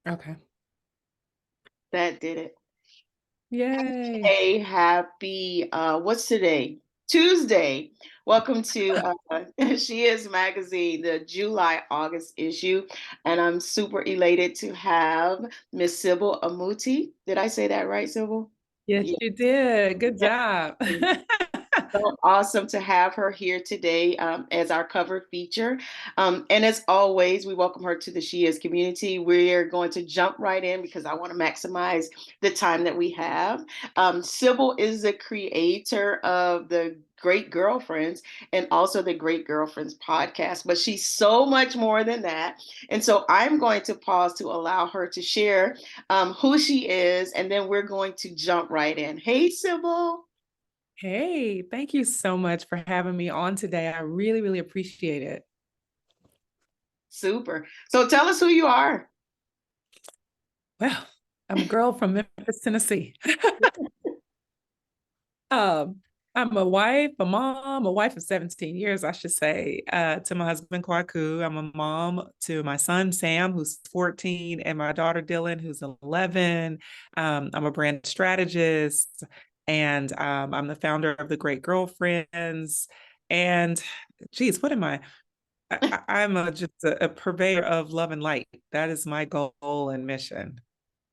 Okay. That did it. Yay. Hey, happy, what's today? Tuesday. Welcome to She Is Magazine, the July August issue. And I'm super elated to have Miss Sybil Amuti. Did I say that right, Sybil? Yes, Yeah. you did. Good job. So awesome to have her here today as our cover feature. And as always, we welcome her to the She Is community. We're going to jump right in because I want to maximize the time that we have. Sybil is the creator of the Great Girlfriends and also the Great Girlfriends podcast, but she's so much more than that. And so I'm going to pause to allow her to share who she is, and then we're going to jump right in. Hey, Sybil. Hey, thank you so much for having me on today. I really, really appreciate it. Super. So tell us who you are. Well, I'm a girl from Memphis, Tennessee. Um, I'm a wife of 17 years, I should say, to my husband, Kwaku. I'm a mom to my son, Sam, who's 14, and my daughter, Dylan, who's 11. I'm a brand strategist, and I'm the founder of the Great Girlfriends. And geez, what am I? I'm just a purveyor of love and light. That is my goal and mission.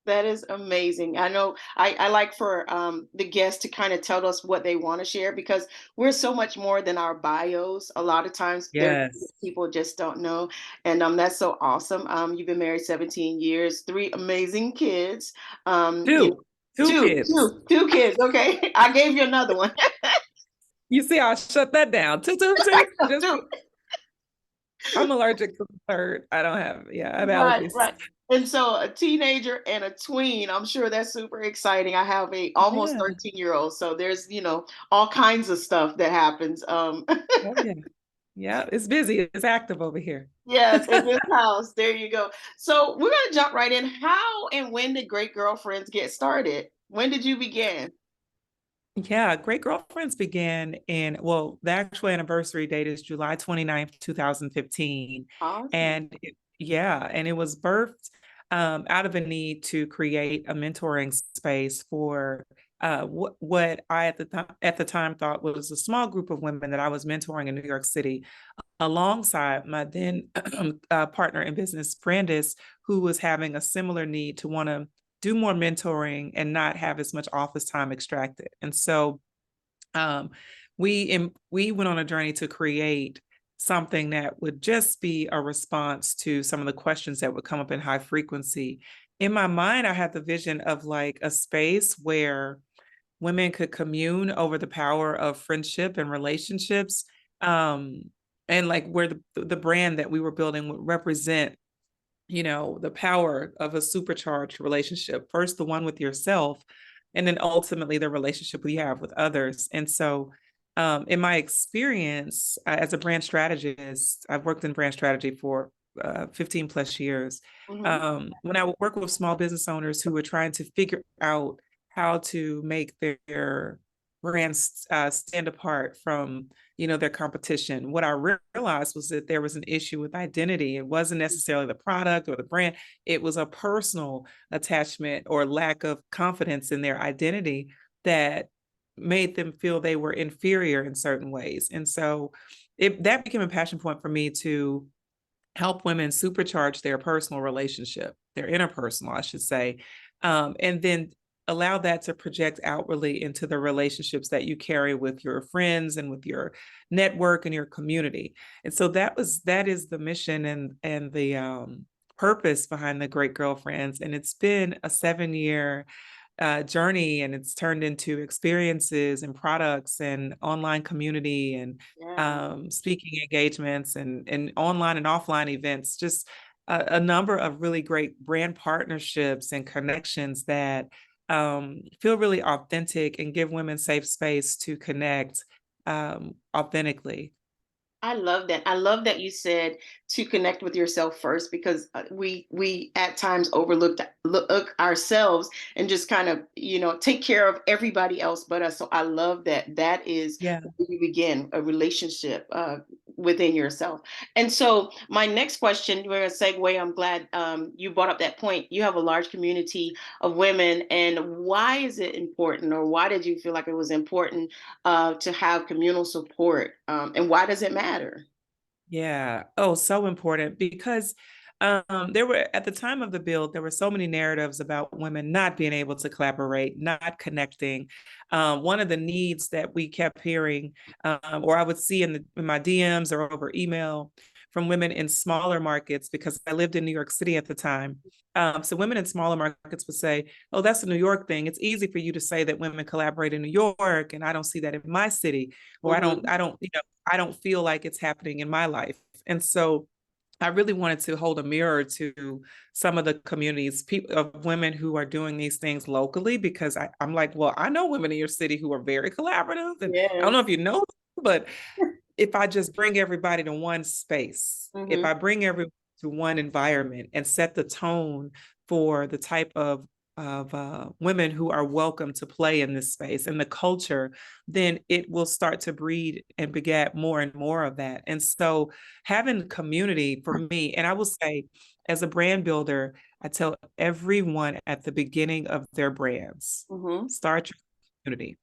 That is amazing. I know I like for the guests to kind of tell us what they want to share because we're so much more than our bios. A lot of times there Yes. people just don't know. And that's so awesome. You've been married 17 years, three amazing kids. You know, Two kids. two kids. Okay. I gave you another one. You see, I'll shut that down. Two. Just Two. I'm allergic to the third. I don't have, yeah, I have Right, allergies. right. And so a teenager and a tween, I'm sure that's super exciting. I have a almost Yeah. 13-year-old, so there's, all kinds of stuff that happens. Oh, yeah. Yeah. It's busy. It's active over here. Yes, in this house. There you go. So we're gonna jump right in. How and when did Great Girlfriends get started? When did you begin? Yeah. Great Girlfriends began well, the actual anniversary date is July 29th, 2015. Awesome. And it was birthed out of a need to create a mentoring space for what I at the time thought was a small group of women that I was mentoring in New York City, alongside my then partner in business, Brandis, who was having a similar need to want to do more mentoring and not have as much office time extracted. And so um, we went on a journey to create something that would just be a response to some of the questions that would come up in high frequency. In my mind, I had the vision of like a space where women could commune over the power of friendship and relationships, um, and like where the brand that we were building would represent, the power of a supercharged relationship, first the one with yourself, and then ultimately the relationship we have with others. And so in my experience as a brand strategist, I've worked in brand strategy for 15 plus years. Hmm. When I would work with small business owners who were trying to figure out how to make their brands stand apart from their competition, what I realized was that there was an issue with identity. It wasn't necessarily the product or the brand. It was a personal attachment or lack of confidence in their identity that made them feel they were inferior in certain ways. And so that became a passion point for me to help women supercharge their personal relationship, their interpersonal, I should say, and then allow that to project outwardly into the relationships that you carry with your friends and with your network and your community. And so that is the mission and the purpose behind the Great Girlfriends. And it's been a 7 year journey, and it's turned into experiences and products and online community and Yeah. speaking engagements and online and offline events, just a number of really great brand partnerships and connections that feel really authentic and give women safe space to connect authentically. I love that. I love that you said to connect with yourself first because we at times look ourselves and just kind of take care of everybody else but us. So I love that. That is Yeah. where you begin a relationship within yourself. And so my next question, we're going to segue. I'm glad you brought up that point. You have a large community of women, and why is it important, or why did you feel like it was important to have communal support, and why does it matter? Yeah. Oh, so important because there were at the time of the build, there were so many narratives about women not being able to collaborate, not connecting. One of the needs that we kept hearing, or I would see in my DMs or over email from women in smaller markets, because I lived in New York City at the time. So women in smaller markets would say, "Oh, that's a New York thing. It's easy for you to say that women collaborate in New York, and I don't see that in my city, or Mm-hmm. I don't feel like it's happening in my life." And so I really wanted to hold a mirror to some of the communities, people of women who are doing these things locally, because I'm like, well, I know women in your city who are very collaborative. And I don't know Yes. if you know, but if I just bring everybody to one space, if Mm-hmm. I bring everyone to one environment and set the tone for the type of women who are welcome to play in this space and the culture, then it will start to breed and beget more and more of that. And so having community for me, and I will say, as a brand builder, I tell everyone at the beginning of their brands, Mm-hmm. start your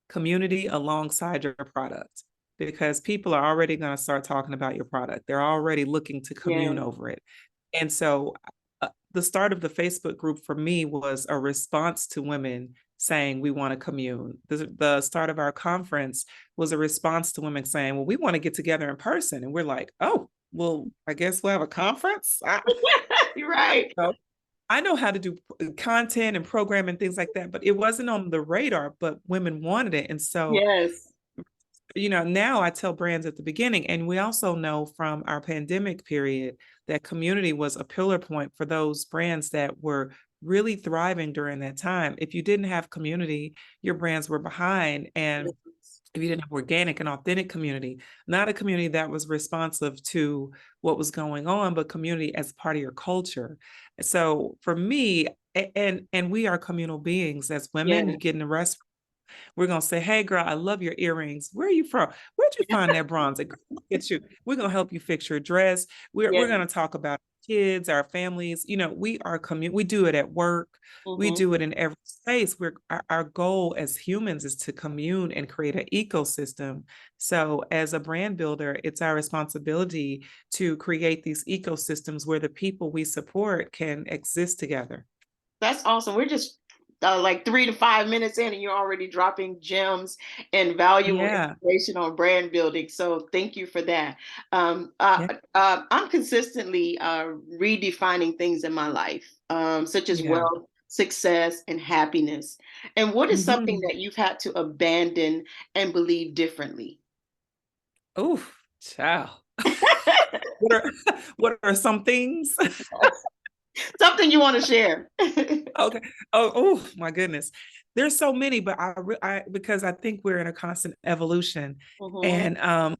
community alongside your product, because people are already going to start talking about your product. They're already looking to commune Yeah. over it. And so the start of the Facebook group for me was a response to women saying we want to commune. The start of our conference was a response to women saying, well, we want to get together in person. And we're like, oh, well, I guess we'll have a conference. You're right. I know how to do content and program and things like that, but it wasn't on the radar, but women wanted it. And so, Yes. now I tell brands at the beginning, and we also know from our pandemic period that community was a pillar point for those brands that were really thriving during that time. If you didn't have community, your brands were behind. And Yes. if you didn't have organic and authentic community, not a community that was responsive to what was going on, but community as part of your culture. So for me, and we are communal beings as women. You Yeah. get in the restaurant, we're gonna say, "Hey, girl, I love your earrings. Where are you from? Where'd you find that bronze? Get you. We're gonna help you fix your dress. We're Yeah. gonna talk about kids, our families. We are We do it at work. We Mm-hmm. do it in every space. Our goal as humans is to commune and create an ecosystem. So, as a brand builder, it's our responsibility to create these ecosystems where the people we support can exist together. That's awesome. We're just like 3 to 5 minutes in, and you're already dropping gems and valuable Yeah, information on brand building. So thank you for that. yeah, I'm consistently redefining things in my life, such as yeah. wealth, success, and happiness. And what is something Mm-hmm. that you've had to abandon and believe differently? Oof, child. What are what are some things? Something you want to share. Okay. Oh, my goodness. There's so many, but because I think we're in a constant evolution. Hmm. And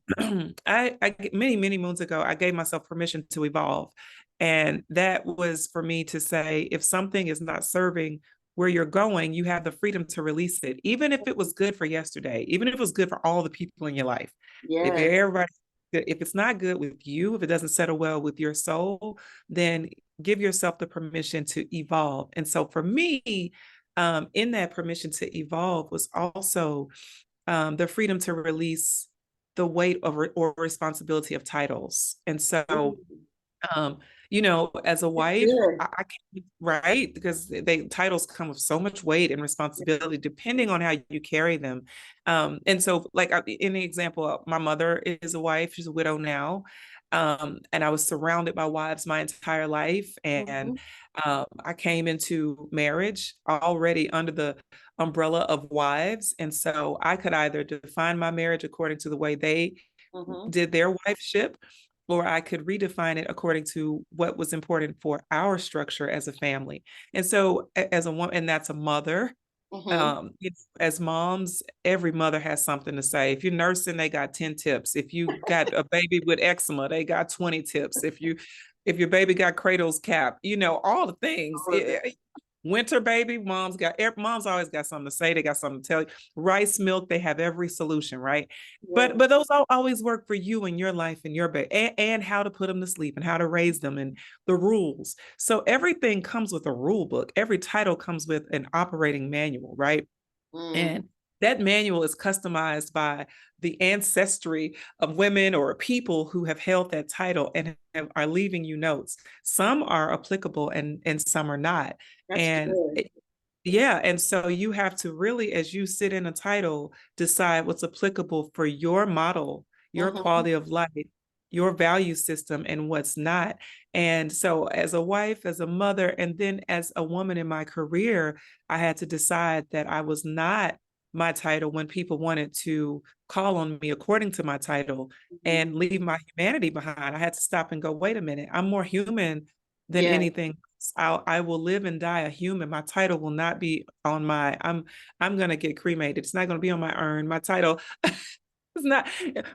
many moons ago, I gave myself permission to evolve. And that was for me to say, if something is not serving where you're going, you have the freedom to release it, even if it was good for yesterday, even if it was good for all the people in your life. If Yes. everybody, if it's not good with you, if it doesn't settle well with your soul, then give yourself the permission to evolve. And so for me, in that permission to evolve was also the freedom to release the weight of or responsibility of titles. And so Ooh, um, as a it's wife, good. I can't, right? Because titles come with so much weight and responsibility depending on how you carry them. And so, like in the example, my mother is a wife; she's a widow now. And I was surrounded by wives my entire life, and Mhm, I came into marriage already under the umbrella of wives, and so I could either define my marriage according to the way they mhm. did their wifeship, or I could redefine it according to what was important for our structure as a family. And so, as a woman, and that's a mother. Mhm. As moms, every mother has something to say. If you're nursing, they got 10 tips. If you got a baby with eczema, they got 20 tips. If your baby got cradles cap, all the things. All of it. Winter baby, mom's always got something to say. They got something to tell you. Rice milk, they have every solution, right? Yeah. But those always work for you and your life and your baby, and how to put them to sleep and how to raise them and the rules. So everything comes with a rule book. Every title comes with an operating manual, right? Mm. And that manual is customized by the ancestry of women or people who have held that title and are leaving you notes. Some are applicable and some are not. That's And good. yeah, and so you have to really, as you sit in a title, decide what's applicable for your model, your Mhm. quality of life, your value system, and what's not. And so, as a wife, as a mother, and then as a woman in my career, I had to decide that I was not my title when people wanted to call on me according to my title Mhm. and leave my humanity behind. I had to stop and go, wait a minute, I'm more human than Yeah. anything. I will live and die a human. My title will not be on I'm gonna get cremated. It's not gonna be on my urn. My title it's not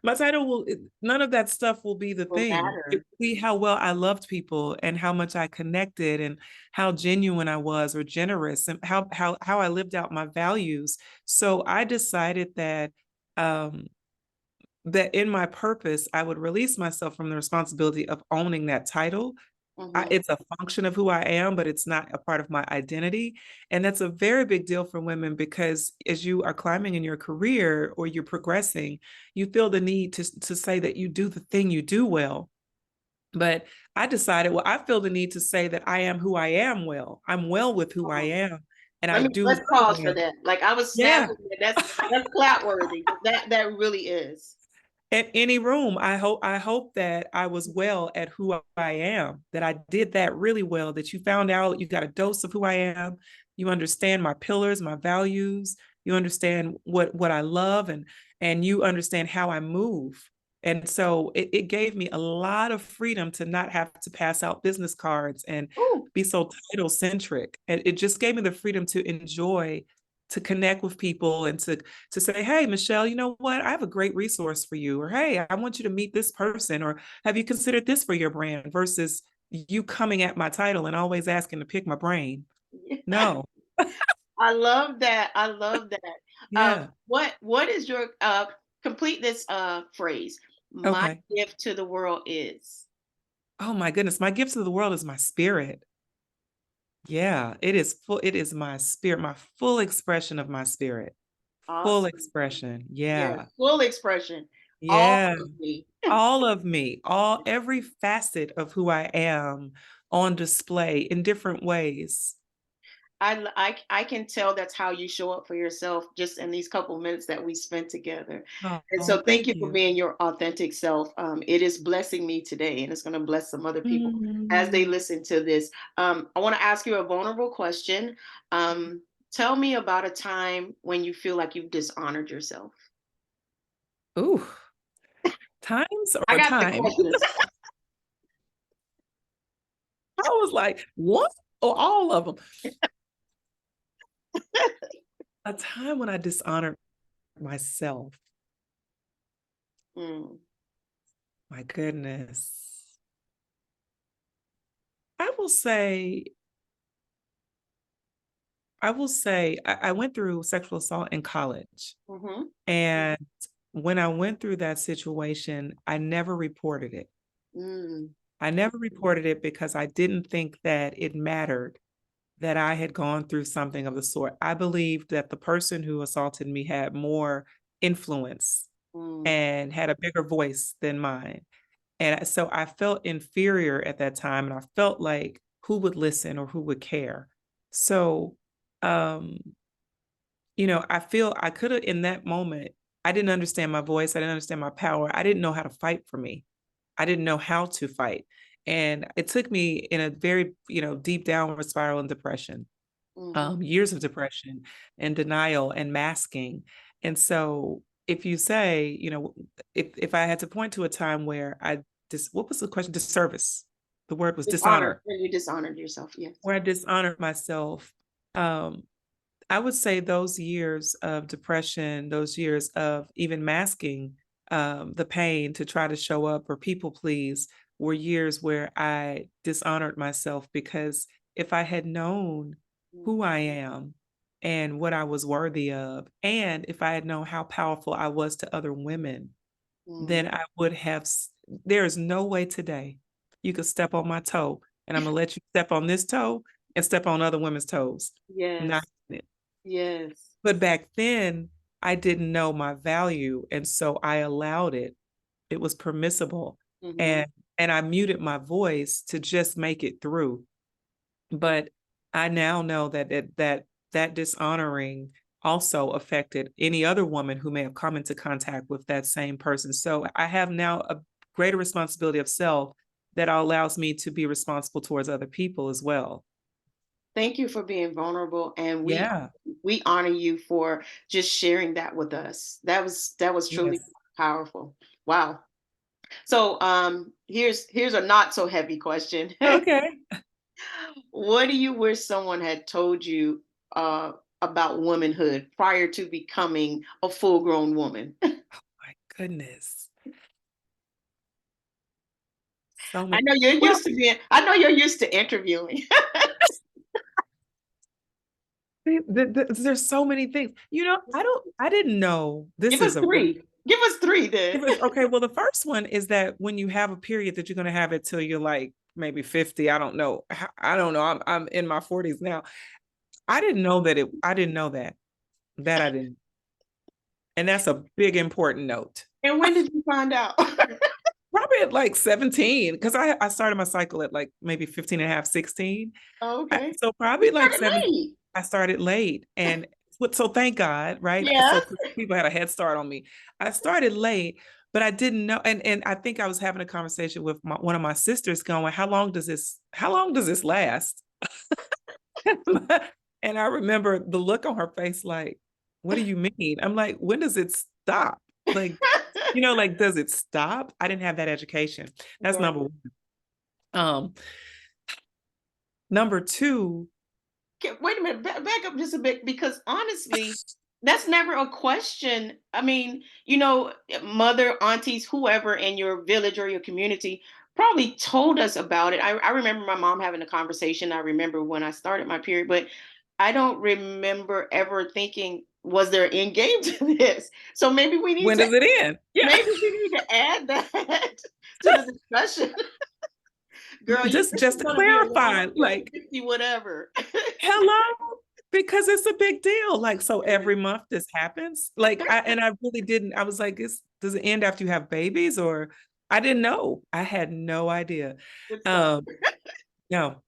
my title will none of that stuff will be the Will thing. It matter. will be how well I loved people and how much I connected and how genuine I was or generous and how I lived out my values. So I decided um that in my purpose, I would release myself from the responsibility of owning that title. Mhm. It's a function of who I am, but it's not a part of my identity. And that's a very big deal for women because as you are climbing in your career or you're progressing, you feel the need to say that you do the thing you do well. But I decided, well, I feel the need to say that I am who I am well. I'm well with who I Oh, am and I do let's who pause I for am. that. Like I was Yeah. snapping. That's clap worthy. That really is. At any room, I hope that I was well at who I am, that I did that really well, that you found out you got a dose of who I am, you understand my pillars, my values, you understand what I love and you understand how I move. And so it gave me a lot of freedom to not have to pass out business cards and Ooh. be so title centric. And it just gave me the freedom to enjoy, to connect with people and to say, hey, Michelle, you know what? I have a great resource for you. Or, hey, I want you to meet this person. Or, have you considered this for your brand versus you coming at my title and always asking to pick my brain? No. I love that. I love that. Yeah. What is your complete this phrase? My Okay. gift to the world is Oh, my goodness. My gift to the world is my spirit. Yeah. It is full. It is my spirit, my full expression of my spirit. Full awesome. expression. Yeah, Yeah. full expression. All Yeah. of me. All of me, every facet of who I am on display in different ways. I can tell that's how you show up for yourself just in these couple minutes that we spent together. And Oh, so thank thank you for you. being your authentic self. It is blessing me today and it's going to bless some other people as they Mm. listen to this. I want to ask you a vulnerable question. Tell me about a time when you feel like you've dishonored yourself. Ooh, times I or got the time? questions. I was like, what? Or all of them? A time when I dishonored myself. Mm, My goodness. I will say, I went through sexual assault in college. mhm, And when I went through that situation, I never reported it. mm, I never reported it because I didn't think that it mattered that I had gone through something of the sort. I believed that the person who assaulted me had more influence mm, and had a bigger voice than mine. And so I felt inferior at that time. And I felt like who would listen or who would care? So, um, I feel I could have in that moment, I didn't understand my voice. I didn't understand my power. I didn't know how to fight for me. I didn't know how to fight. And it took me in a very, deep downward spiral and depression, mhm. years of depression and denial and masking. And so if you say, if I had to point to a time where what was the question? Disservice. The word was Dishonored dishonor, when you dishonored yourself. Yes. where I dishonored myself. Um, I would say those years of depression, those years of even masking the pain to try to show up or people please were years where I dishonored myself because if I had known who I am and what I was worthy of. And if I had known how powerful I was to other women, then I would have. There is no way today you could step on my toe, and I'm gonna let you step on this toe and step on other women's toes. Not Yes. Yes. But back then, I didn't know my value, and so I allowed it. It was permissible, Mm-hmm. and I muted my voice to just make it through. But I now know that dishonoring also affected any other woman who may have come into contact with that same person. So I have now a greater responsibility of self that allows me to be responsible towards other people as well. Thank you for being vulnerable, and Yeah. we honor you for just sharing that with us. That was truly Yes. powerful. Wow. So here's a not so heavy question. Okay. What do you wish someone had told you about womanhood prior to becoming a full-grown woman? My goodness. So I many. know you're Well, used to being I know you're used to interviewing. there's so many things. I didn't know this Give us is a really. 3. Give us 3 then. Okay, well, the first one is that when you have a period that you're going to have it till you're like maybe 50. I don't know. I don't know. I'm in my 40s now. I didn't know that. That I didn't. And that's a big important note. And when did you find out? Probably at like 17, because I started my cycle at like maybe 15 and a half, 16. Okay. So You probably like started 7. late. I started late. And so thank God, right? So Yes. people had a head start on me. I started late, but I didn't know. And I think I was having a conversation with one of my sisters going, how long does this last? And I remember the look on her face, like, what do you mean? I'm like, when does it stop? Like, like, does it stop? I didn't have that education. That's Yeah. number one. Um, Number two, Wait a minute, back up just a bit, because honestly, that's never a question. I mean, mother, aunties, whoever in your village or your community probably told us about it. I remember my mom having a conversation. I remember when I started my period, but I don't remember ever thinking, was there an end game to this? So when does it end? Yeah. maybe we need to add that to the discussion. Girl, this Just is to gonna be around clarify, until you're like, 50, whatever. hello, because it's a big deal. Like, so every month this happens. Like, I really didn't. I was like, does it end after you have babies? Or I didn't know. I had no idea. Good stuff. Um, no,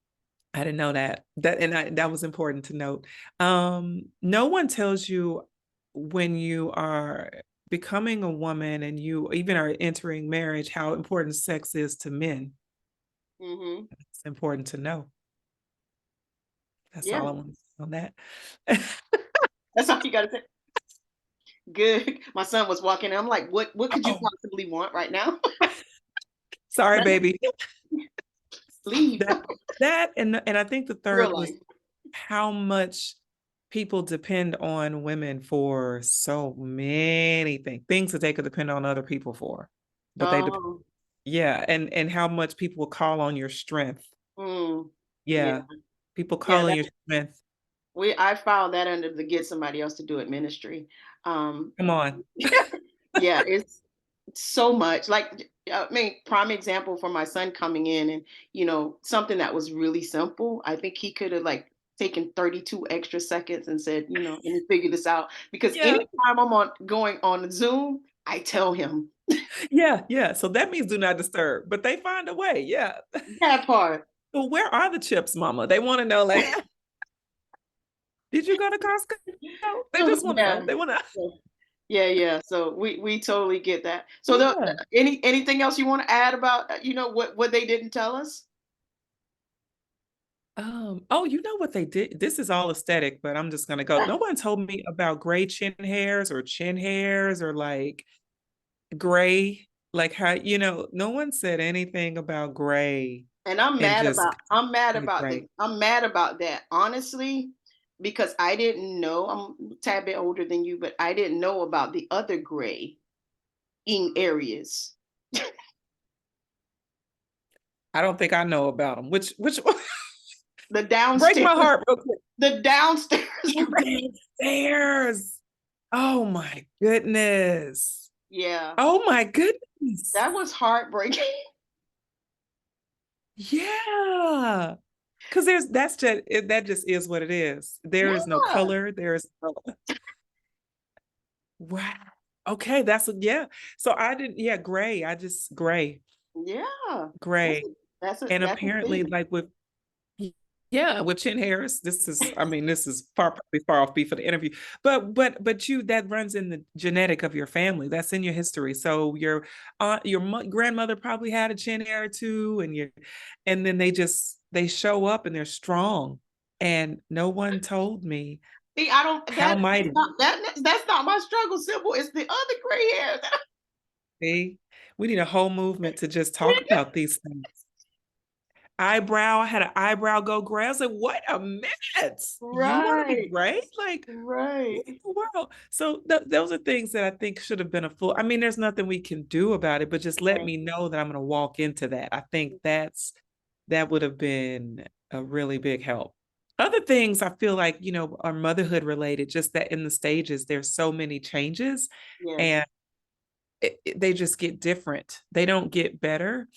I didn't know that. That was important to note. No one tells you when you are becoming a woman and you even are entering marriage how important sex is to men. Hmm. It's important to know. That's Yeah, all I want to say on that. that's all you gotta say. Good. My son was walking in. I'm like, what could you Oh, possibly want right now? sorry, baby. Leave. That and I think the Real third was life. how much people depend on women for so many things that they could depend on other people for, but Oh, yeah, and how much people will call on your strength. mm, yeah, Yeah, people yeah. call on your strength. I filed that under the get somebody else to do it ministry. Um, Come on. yeah, it's so much. Like, I mean, prime example for my son coming in, and something that was really simple. I think he could have like taken 32 extra seconds and said, let me figure this out. Because Yeah, anytime I'm going on Zoom, I tell him yeah. So that means do not disturb, but they find a way. Yeah. that part. So where are the chips, Mama? They want to know, like, did you go to Costco? They So just want to know. yeah. They want to. Yeah. So we totally get that. So Yeah. anything else you want to add about what they didn't tell us? Oh, you know what they did? This is all aesthetic, but I'm just gonna go. No one told me about gray chin hairs or like gray, like how, no one said anything about gray And I'm and mad just about I'm mad the about gray. that, honestly, because I didn't know. I'm a tad bit older than you, but I didn't know about the other gray in areas. I don't think I know about them. Which one? The Break downstairs, my heart real quick. the downstairs. Oh, downstairs. Oh my goodness. Yeah, Oh my goodness. that was heartbreaking. Yeah. Because that just is what it is. There is no Yeah, color. There is no, wow. Okay, yeah. So I didn't, yeah, gray. I just yeah. That's gray. a, that's a And that's a apparently, thing. like with yeah, with Chin Harris, I mean, this is probably far off beat for the interview, but that runs in the genetic of your family. That's in your history. So your grandmother probably had a chin hair too, and then they show up and they're strong. And no one told me See, I don't. how mighty. That's not my struggle. Simple. It's the other gray hair. See, we need a whole movement to just talk about these things. I had an eyebrow go gray. I was like, wait a minute, you want to be Right, gray? Like, what in right, the world? So those are things that I think should have been a full. I mean, there's nothing we can do about it, but just let right. me know that I'm going to walk into that. I think that would have been a really big help. Other things I feel like, are motherhood related, just that in the stages, there's so many changes Yes. and they just get different. They don't get better.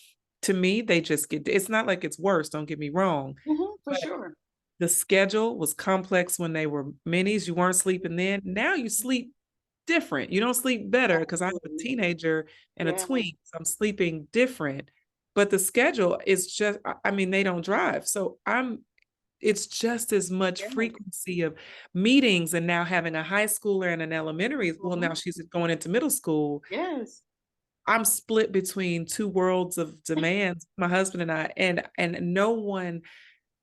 To me, they just it's not like it's worse, don't get me wrong, For but sure. the schedule was complex when they were minis. You weren't sleeping then. Now you sleep different. You don't sleep better because I have a Absolutely. teenager and a Yeah. tween. So I'm sleeping different. But the schedule is just, I mean, they don't drive. So it's just as much Yeah. frequency of meetings and now having a high schooler and an elementary. Well, now Mhm. she's going into middle school. Yes. I'm split between two worlds of demands, my husband and I, and no one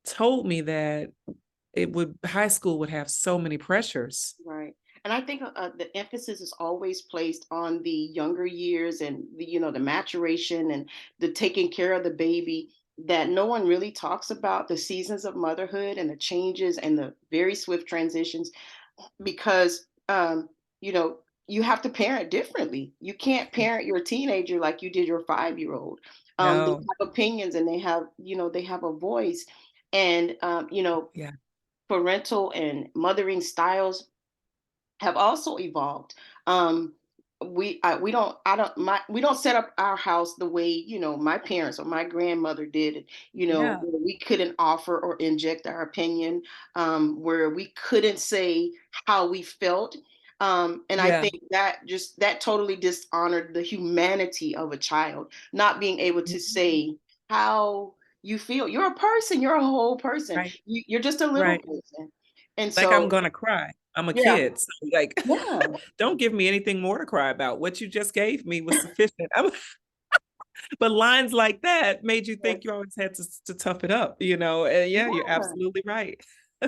told me that high school would have so many pressures. Right. And I think the emphasis is always placed on the younger years and the maturation and the taking care of the baby, that no one really talks about the seasons of motherhood and the changes and the very swift transitions, because you have to parent differently. You can't parent your teenager like you did your 5-year-old. They No. have opinions and they have a voice, and Yeah. parental and mothering styles have also evolved. We don't I don't my we don't set up our house the way my parents or my grandmother did. Yeah. Where we couldn't offer or inject our opinion, where we couldn't say how we felt. And I Yeah. think that totally dishonored the humanity of a child, not being able to Mhm. say how you feel. You're a person. You're a whole person. Right. You're just a little Right. person. And Like I'm so, gonna cry. I'm a yeah, kid. So like yeah. don't give me anything more to cry about. What you just gave me was sufficient. But lines like that made you think you always had to tough it up. And yeah, you're Yeah, absolutely right.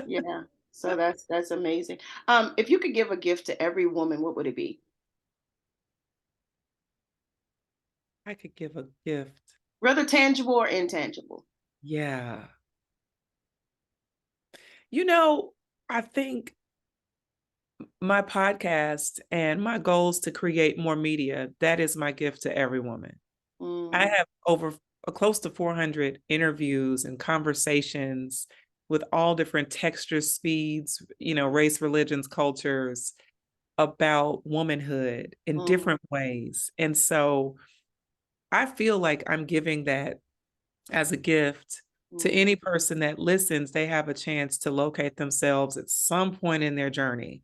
yeah. So that's amazing. If you could give a gift to every woman, what would it be? I could give a gift. Whether tangible or intangible. Yeah. You know, I think my podcast and my goals to create more media, that is my gift to every woman. I Mm, have over close to 400 interviews and conversations with all different textures, speeds, race, religions, cultures about womanhood in mm, different ways. And so I feel like I'm giving that as a gift to mm, any person that listens. They have a chance to locate themselves at some point in their journey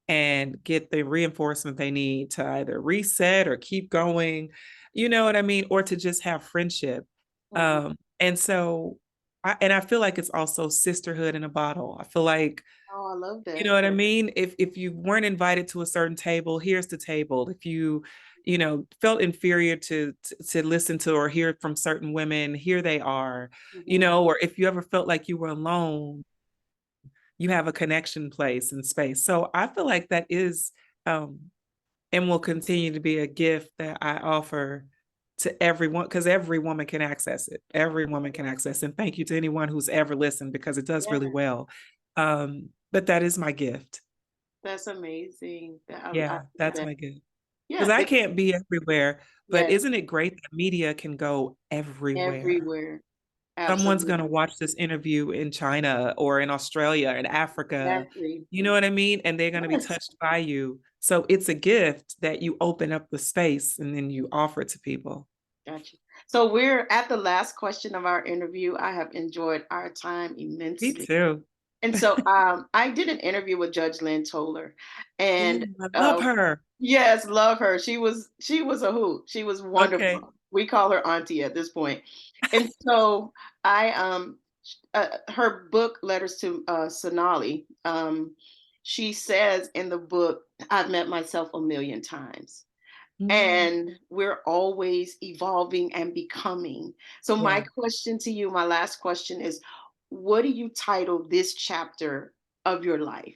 and get the reinforcement they need to either reset or keep going, you know what I mean? Or to just have friendship. mhm. And so I feel like it's also sisterhood in a bottle. I feel like, Oh, I love you know that. what I mean? If you weren't invited to a certain table, here's the table. If you felt inferior to listen to or hear from certain women, here they are. Mhm. Or if you ever felt like you were alone, you have a connection place and space. So I feel like that is um, and will continue to be a gift that I offer to everyone because every woman can access it. Every woman can access it. And thank you to anyone who's ever listened because it does really Yeah, well. But that is my gift. that's amazing. I Yeah, love that's that. my gift. Because Yeah, I can't be everywhere, but yes, isn't it great that media can go everywhere? everywhere. Someone's Absolutely. going to watch this interview in China or in Australia, in Africa. Exactly. You know what I mean? And they're going to be Yes. touched by you. So it's a gift that you open up the space and then you offer it to people. Gotcha. So we're at the last question of our interview. I have enjoyed our time Me immensely. too. And so I did an interview with Judge Lynn Toller, and Ooh, I love her. yes, love her. She was a hoot. She was Okay. wonderful. We call her auntie at this point. And so I her book Letters to Sonali, she says in the book, I've met myself a million times. Mm, And we're always evolving and becoming. So my yeah. question to you, my last question is, what do you title this chapter of your life?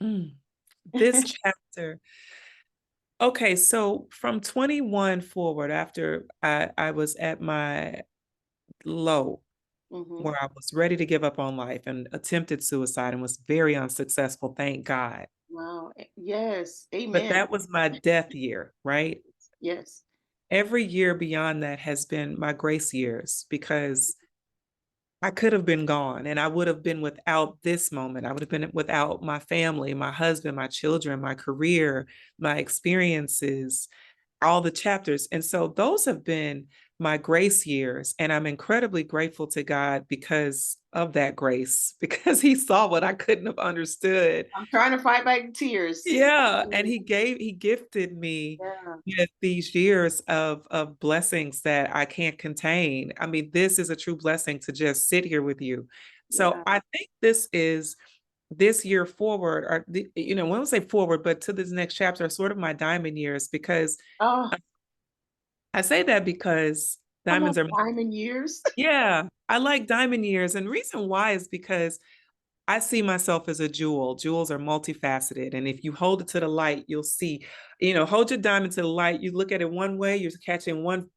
Mm. This chapter. Okay, so from 21 forward, after I was at my low, Hmm. where I was ready to give up on life and attempted suicide and was very unsuccessful, thank God. Wow. Yes. But Amen. that was my death year, right? Yes. Every year beyond that has been my grace years because I could have been gone and I would have been without this moment. I would have been without my family, my husband, my children, my career, my experiences, all the chapters. And so those have been my grace years. And I'm incredibly grateful to God because of that grace, because He saw what I couldn't have understood. I'm trying to fight back the tears. Yeah. And He gifted me Yeah. with these years of blessings that I can't contain. I mean, this is a true blessing to just sit here with you. So Yeah. I think this is this year forward, or when I say forward, but to this next chapter, are sort of my diamond years because Oh, I say that because come on, diamonds are, diamond years. yeah, I like diamond years. And reason why is because I see myself as a jewel. Jewels are multifaceted. And if you hold it to the light, you'll see, hold your diamond to the light. You look at it one way, you're catching one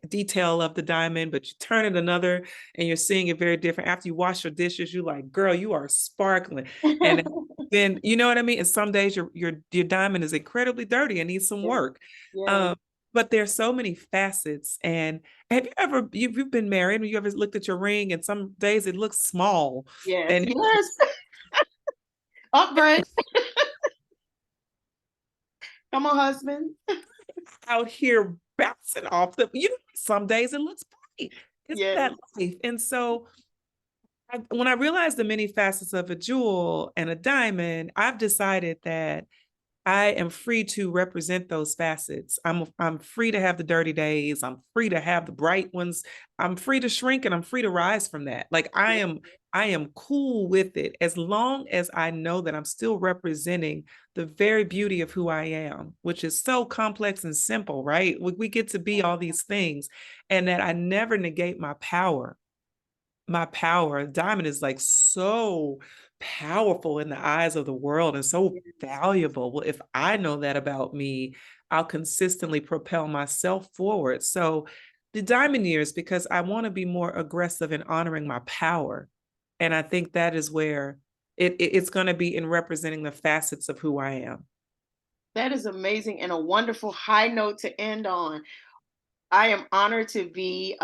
detail of the diamond, but you turn it another and you're seeing it very different. After you wash your dishes, you're like, girl, you are sparkling. And then you know what I mean? And some days your diamond is incredibly dirty and needs some Yes. work. Yes. Um, but there's so many facets. And have you ever you've been married and you ever looked at your ring and some days it looks small Yes. and Yes. Upgrade. Come on, husband. out here bouncing off some days it looks bright. Isn't Yes. that life? And so when I realized the many facets of a jewel and a diamond, I've decided that I am free to represent those facets. I'm free to have the dirty days. I'm free to have the bright ones. I'm free to shrink and I'm free to rise from that. Like I am cool with it as long as I know that I'm still representing the very beauty of who I am, which is so complex and simple, right? We get to be all these things and that I never negate my power. My power. Diamond is like so powerful in the eyes of the world and so Yes. valuable. Well, if I know that about me, I'll consistently propel myself forward. So the diamond years, because I want to be more aggressive in honoring my power. And I think that is where it's going to be in representing the facets of who I am. That is amazing and a wonderful high note to end on. I am honored to be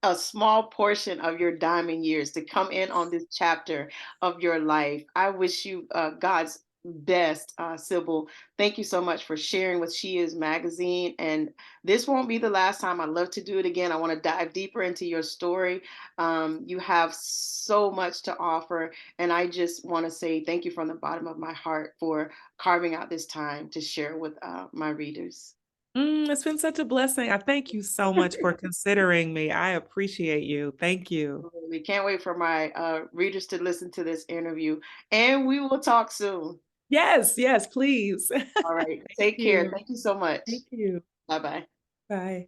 a small portion of your diamond years to come in on this chapter of your life. I wish you God's best, Sybil. Thank you so much for sharing with She Is Magazine. And this won't be the last time. I'd love to do it again. I want to dive deeper into your story. You have so much to offer. And I just want to say thank you from the bottom of my heart for carving out this time to share with my readers. It's been such a blessing. I thank you so much for considering me. I appreciate you. Thank you. We can't wait for my readers to listen to this interview, and we will talk soon. Yes, yes, please. All right. Thank Take care. you. Thank you so much. Thank you. Bye bye. Bye.